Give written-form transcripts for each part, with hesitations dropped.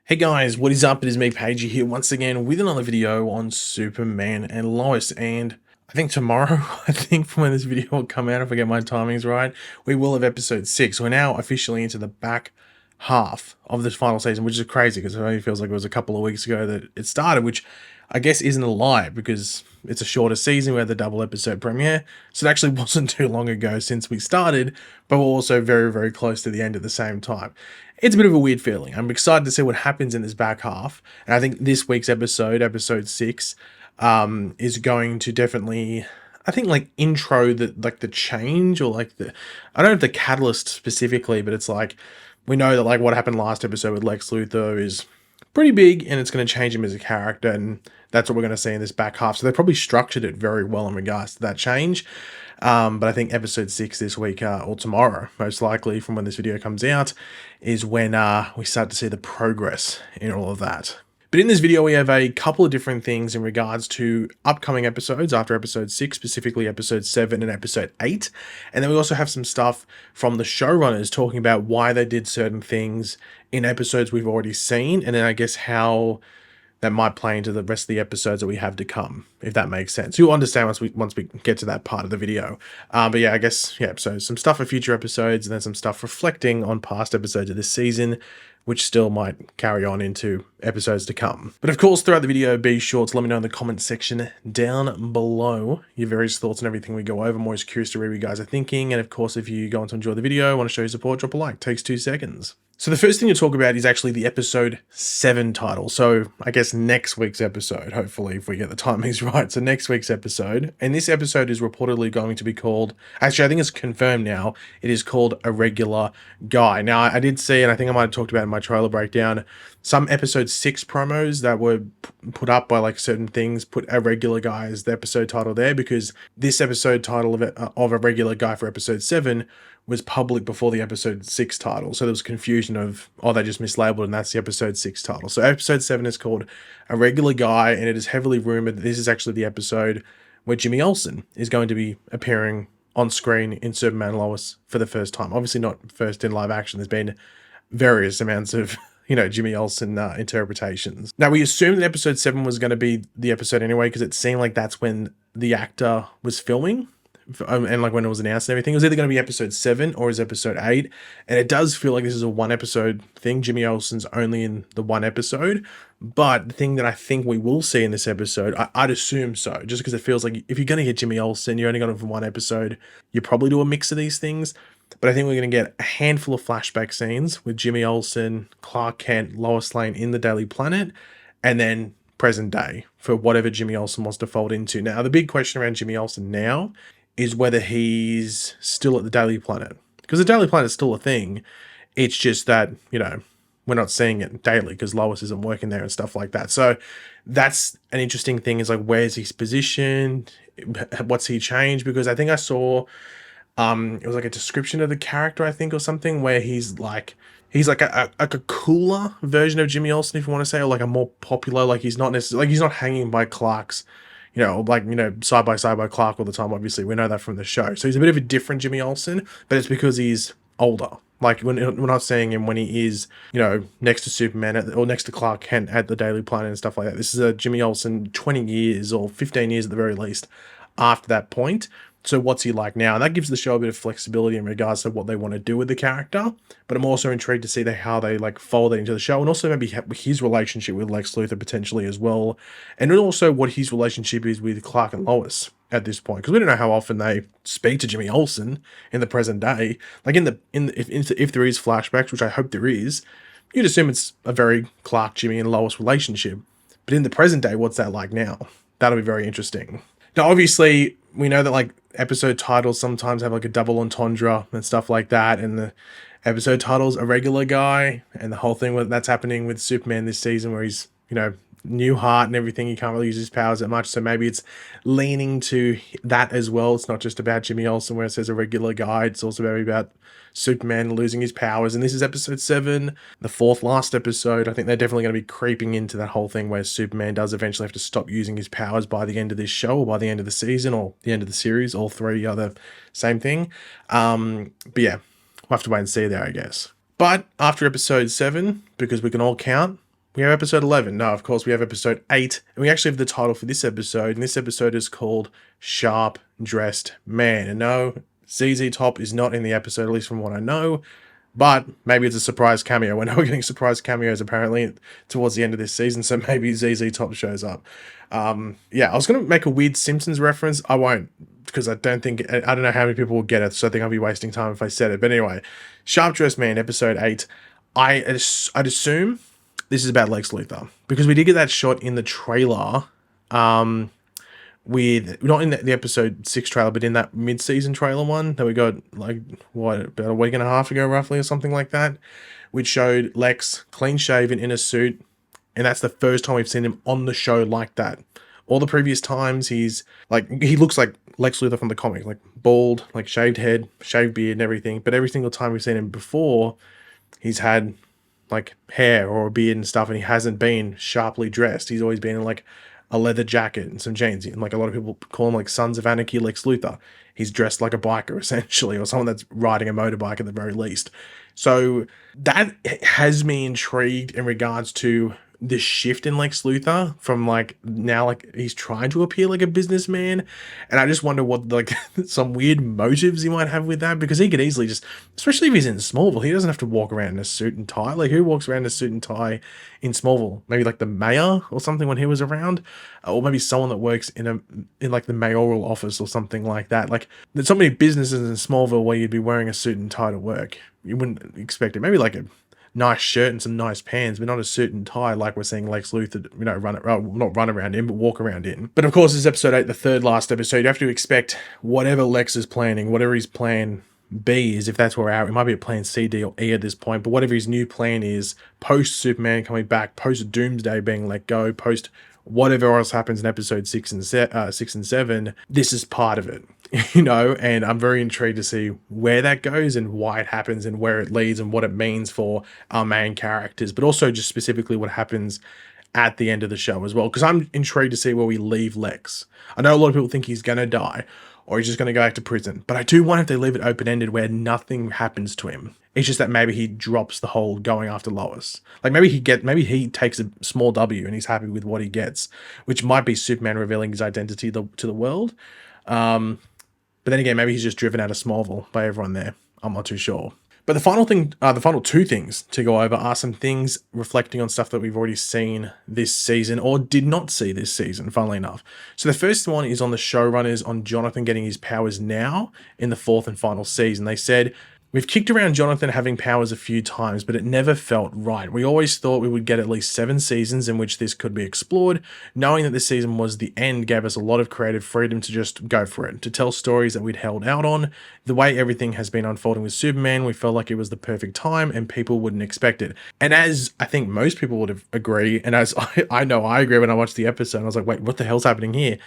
Hey guys, what is up? It is me, Pagey, here once again with another video on Superman and Lois. And I think tomorrow, I think from when this video will come out, if I get my timings right, we will have episode 6. We're now officially into the back half of this final season, which is crazy because it only feels like it was a couple of weeks ago that it started, which I guess isn't a lie because it's a shorter season. We had the double episode premiere, so it actually wasn't too long ago since we started, but we're also very, very close to the end at the same time. It's a bit of a weird feeling. I'm excited to see what happens in this back half, and I think this week's episode, episode 6, is going to definitely, I think, like intro the change, or like I don't know if the catalyst specifically, but it's like we know that like what happened last episode with Lex Luthor is pretty big, and it's going to change him as a character, and that's what we're going to see in this back half. So they probably structured it very well in regards to that change. But I think episode 6 this week, or tomorrow, most likely from when this video comes out, is when we start to see the progress in all of that. But in this video, we have a couple of different things in regards to upcoming episodes after episode 6, specifically episode 7 and episode 8. And then we also have some stuff from the showrunners talking about why they did certain things in episodes we've already seen, and then I guess how that might play into the rest of the episodes that we have to come, if that makes sense. You'll understand once we get to that part of the video. But yeah, I guess, yeah, so some stuff for future episodes, and then some stuff reflecting on past episodes of this season, which still might carry on into episodes to come. But of course, throughout the video, be sure to let me know in the comment section down below your various thoughts on everything we go over. I'm always curious to read what you guys are thinking. And of course, if you go on to enjoy the video, want to show your support, drop a like. Takes 2 seconds. So the first thing to talk about is actually the episode 7 title. So I guess next week's episode, hopefully, if we get the timings right. So next week's episode. And this episode is reportedly going to be called, actually I think it's confirmed now, it is called A Regular Guy. Now I did see, and I think I might have talked about in my trailer breakdown, some episode 6 promos that were put up by like certain things, put A Regular Guy as the episode title there, because this episode title of A Regular Guy for episode 7 was public before the episode 6 title. So there was confusion of, oh, they just mislabeled and that's the episode 6 title. So episode 7 is called A Regular Guy, and it is heavily rumored that this is actually the episode where Jimmy Olsen is going to be appearing on screen in Superman and Lois for the first time. Obviously not first in live action. There's been various amounts of, Jimmy Olsen interpretations. Now, we assumed that episode 7 was going to be the episode anyway, because it seemed like that's when the actor was filming. And like when it was announced and everything, it was either going to be episode 7 or is episode 8. And it does feel like this is a 1 episode thing. Jimmy Olsen's only in the 1 episode. But the thing that I think we will see in this episode, I'd assume so, just because it feels like if you're going to get Jimmy Olsen, you're only going to for 1 episode, you probably do a mix of these things. But I think we're going to get a handful of flashback scenes with Jimmy Olsen, Clark Kent, Lois Lane in the Daily Planet, and then present day for whatever Jimmy Olsen wants to fold into. Now, the big question around Jimmy Olsen now is whether he's still at the Daily Planet. Because the Daily Planet is still a thing. It's just that, we're not seeing it daily because Lois isn't working there and stuff like that. So that's an interesting thing, is like, where's his position? What's he changed? Because I think I saw, it was like a description of the character, I think, or something, where he's like a cooler version of Jimmy Olsen, if you want to say, or like a more popular, like he's not necessarily, like he's not hanging by Clark's, side by side by Clark all the time. Obviously, we know that from the show. So he's a bit of a different Jimmy Olsen, but it's because he's older. Like we're not seeing him when he is, next to Superman or next to Clark Kent at the Daily Planet and stuff like that. This is a Jimmy Olsen 20 years or 15 years at the very least after that point. So what's he like now? And that gives the show a bit of flexibility in regards to what they want to do with the character. But I'm also intrigued to see how they like fold it into the show, and also maybe his relationship with Lex Luthor potentially as well, and also what his relationship is with Clark and Lois at this point, because we don't know how often they speak to Jimmy Olsen in the present day. Like if there is flashbacks, which I hope there is, you'd assume it's a very Clark, Jimmy, and Lois relationship. But in the present day, what's that like now? That'll be very interesting. Now, obviously, we know that like episode titles sometimes have like a double entendre and stuff like that, and the episode title's A Regular Guy, and the whole thing that's happening with Superman this season, where he's, new heart and everything, he can't really use his powers that much, so maybe it's leaning to that as well. It's not just about Jimmy Olsen where it says A Regular Guy, it's also very about Superman losing his powers. And this is episode 7, the 4th last episode. I think they're definitely going to be creeping into that whole thing where Superman does eventually have to stop using his powers by the end of this show, or by the end of the season, or the end of the series. All three are the same thing. But yeah, we'll have to wait and see there, I guess. But after episode 7, because we can all count, We have episode 11. No, of course, we have episode 8. And we actually have the title for this episode. And this episode is called Sharp Dressed Man. And no, ZZ Top is not in the episode, at least from what I know. But maybe it's a surprise cameo. I know we're getting surprise cameos apparently towards the end of this season. So maybe ZZ Top shows up. Yeah, I was going to make a weird Simpsons reference. I won't, because I don't know how many people will get it. So I think I'll be wasting time if I said it. But anyway, Sharp Dressed Man, episode 8. I'd assume this is about Lex Luthor, because we did get that shot in the trailer, with, not in the episode 6 trailer, but in that mid-season trailer one that we got, like, what, about a week and a half ago roughly, or something like that, which showed Lex clean shaven in a suit, and that's the first time we've seen him on the show like that. All the previous times he's like, he looks like Lex Luthor from the comic, like bald, like shaved head, shaved beard and everything, but every single time we've seen him before, he's had like hair or a beard and stuff, and he hasn't been sharply dressed. He's always been in like a leather jacket and some jeans, and like a lot of people call him like Sons of Anarchy Lex Luthor. He's dressed like a biker essentially, or someone that's riding a motorbike at the very least. So that has me intrigued in regards to this shift in Lex Luthor from like now, like he's trying to appear like a businessman, and I just wonder what like some weird motives he might have with that, because he could easily just, especially if he's in Smallville, he doesn't have to walk around in a suit and tie. Like who walks around in a suit and tie in Smallville? Maybe like the mayor or something when he was around, or maybe someone that works in like the mayoral office or something like that. Like there's so many businesses in Smallville where you'd be wearing a suit and tie to work. You wouldn't expect it. Maybe like a nice shirt and some nice pants, but not a suit and tie like we're seeing Lex Luthor, not run around in, but walk around in. But of course, this is episode 8, the third last episode. You have to expect whatever Lex is planning, whatever his plan B is, if that's where we're at. It might be a plan C, D, or E at this point, but whatever his new plan is, post Superman coming back, post Doomsday being let go, post whatever else happens in episode 6 and 7, this is part of it. And I'm very intrigued to see where that goes and why it happens and where it leads and what it means for our main characters, but also just specifically what happens at the end of the show as well, because I'm intrigued to see where we leave Lex. I know a lot of people think he's going to die or he's just going to go back to prison, but I do wonder if they leave it open-ended where nothing happens to him. It's just that maybe he drops the whole going after Lois. Like maybe he takes a small W and he's happy with what he gets, which might be Superman revealing his identity to the world. But then again, maybe he's just driven out of Smallville by everyone there. I'm not too sure. But the final 2 things to go over are some things reflecting on stuff that we've already seen this season, or did not see this season, funnily enough. So the first one is on the showrunners on Jonathan getting his powers now in the 4th and final season. They said, "We've kicked around Jonathan having powers a few times, but it never felt right. We always thought we would get at least 7 seasons in which this could be explored. Knowing that this season was the end gave us a lot of creative freedom to just go for it, to tell stories that we'd held out on. The way everything has been unfolding with Superman, we felt like it was the perfect time and people wouldn't expect it." And as I think most people would agree, and as I know I agree when I watched the episode, I was like, wait, what the hell's happening here?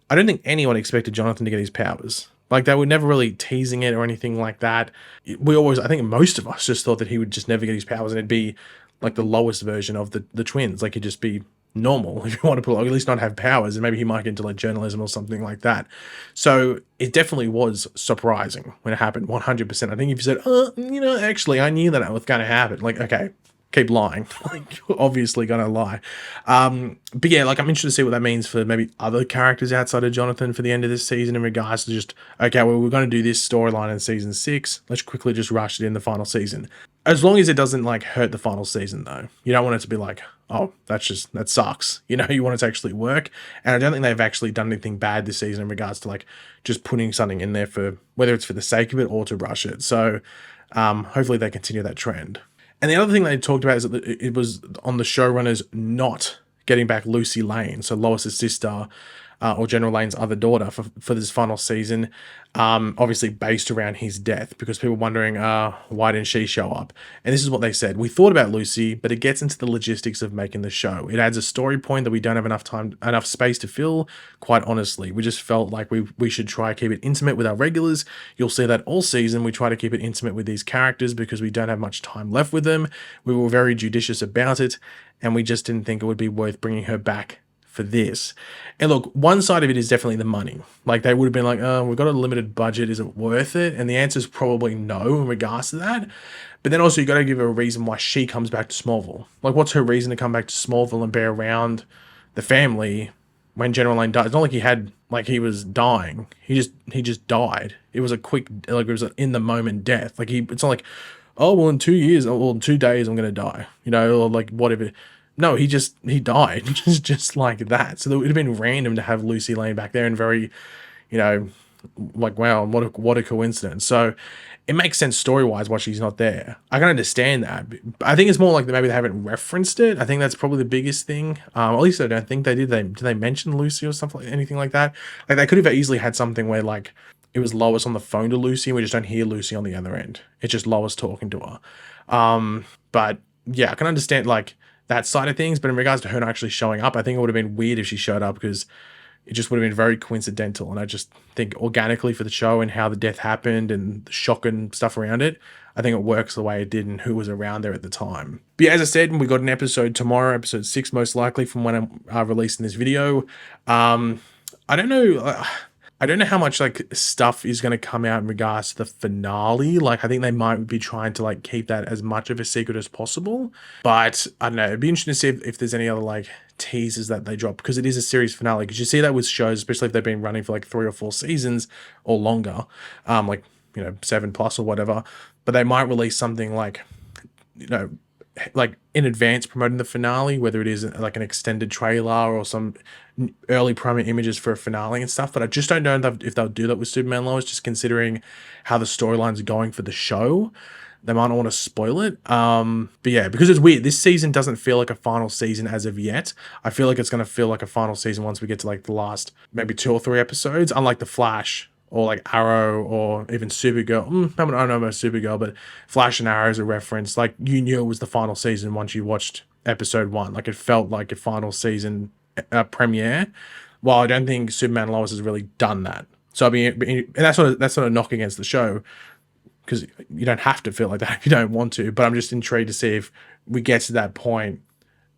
I don't think anyone expected Jonathan to get his powers. Like, they were never really teasing it or anything like that. I think most of us just thought that he would just never get his powers and it'd be like the lowest version of the twins. Like, he'd just be normal, if you want to put it, or at least not have powers, and maybe he might get into like journalism or something like that. So it definitely was surprising when it happened, 100%. I think if you said, actually, I knew that was going to happen. Like, okay, keep lying. Like, obviously gonna lie. But yeah, like, I'm interested to see what that means for maybe other characters outside of Jonathan for the end of this season, in regards to just, okay, well, we're going to do this storyline in season 6. Let's quickly just rush it in the final season. As long as it doesn't like hurt the final season though. You don't want it to be like, oh, that sucks. You want it to actually work. And I don't think they've actually done anything bad this season in regards to like just putting something in there for, whether it's for the sake of it or to rush it. So hopefully they continue that trend. And the other thing they talked about is that it was on the showrunners not getting back Lucy Lane, so Lois's sister, or General Lane's other daughter, for this final season, obviously based around his death, because people were wondering, why didn't she show up? And this is what they said: "We thought about Lucy, but it gets into the logistics of making the show. It adds a story point that we don't have enough space to fill. Quite honestly, we just felt like we should try to keep it intimate with our regulars. You'll see that all season we try to keep it intimate with these characters because we don't have much time left with them. We were very judicious about it, and we just didn't think it would be worth bringing her back for this. And look, one side of it is definitely the money. Like they would have been like, oh, we've got a limited budget. Is it worth it? And the answer is probably no in regards to that. But then also you got to give her a reason why she comes back to Smallville. Like what's her reason to come back to Smallville and be around the family when General Lane died? It's not like he was dying. He just died. It was a quick, like it was an in the moment death. Like it's not like, oh well in 2 years, or well, in 2 days I'm gonna die. You know, or like whatever. No, he died just like that. So it would have been random to have Lucy Lane back there and very, you know, like wow, what a coincidence. So it makes sense story-wise why she's not there. I can understand that. I think it's more like maybe they haven't referenced it. I think that's probably the biggest thing. At least I don't think they did. Did they mention Lucy or something, anything like that? Like they could have easily had something where like it was Lois on the phone to Lucy and we just don't hear Lucy on the other end. It's just Lois talking to her. But yeah, I can understand like that side of things. But in regards to her not actually showing up, I think it would have been weird if she showed up because it just would have been very coincidental. And I just think organically for the show and how the death happened and the shock and stuff around it, I think it works the way it did and who was around there at the time. But yeah, as I said, we got an episode tomorrow, episode 6 most likely from when I'm releasing this video. I don't know. I don't know how much like stuff is going to come out in regards to the finale. Like I think they might be trying to like keep that as much of a secret as possible. But I don't know. It'd be interesting to see if there's any other like teasers that they drop because it is a series finale. Because you see that with shows, especially if they've been running for like 3 or 4 seasons or longer, like 7+ or whatever. But they might release something like like in advance promoting the finale, whether it is like an extended trailer or some early promo images for a finale and stuff. But I just don't know if they'll do that with Superman Lois, just considering how the storylines are going for the show. They might not want to spoil it. But yeah, because it's weird. This season doesn't feel like a final season as of yet. I feel like it's going to feel like a final season once we get to like the last maybe 2 or 3 episodes, unlike The Flash or like Arrow or even Supergirl. I don't know about Supergirl, but Flash and Arrow is a reference. Like you knew it was the final season once you watched episode 1. Like it felt like a final season premiere. Well, I don't think Superman Lois has really done that. So I mean, and that's not a knock against the show because you don't have to feel like that if you don't want to. But I'm just intrigued to see if we get to that point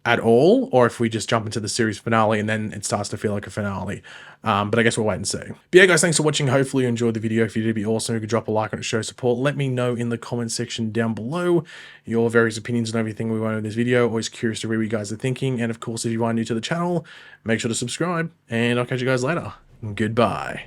at all, or if we just jump into the series finale and then it starts to feel like a finale. But I guess we'll wait and see. But yeah, guys, thanks for watching. Hopefully you enjoyed the video. If you did, it'd be awesome if you could drop a like on it, show support. Let me know in the comment section down below your various opinions on everything we went in this video. Always curious to read what you guys are thinking. And of course, if you are new to the channel, make sure to subscribe and I'll catch you guys later. Goodbye.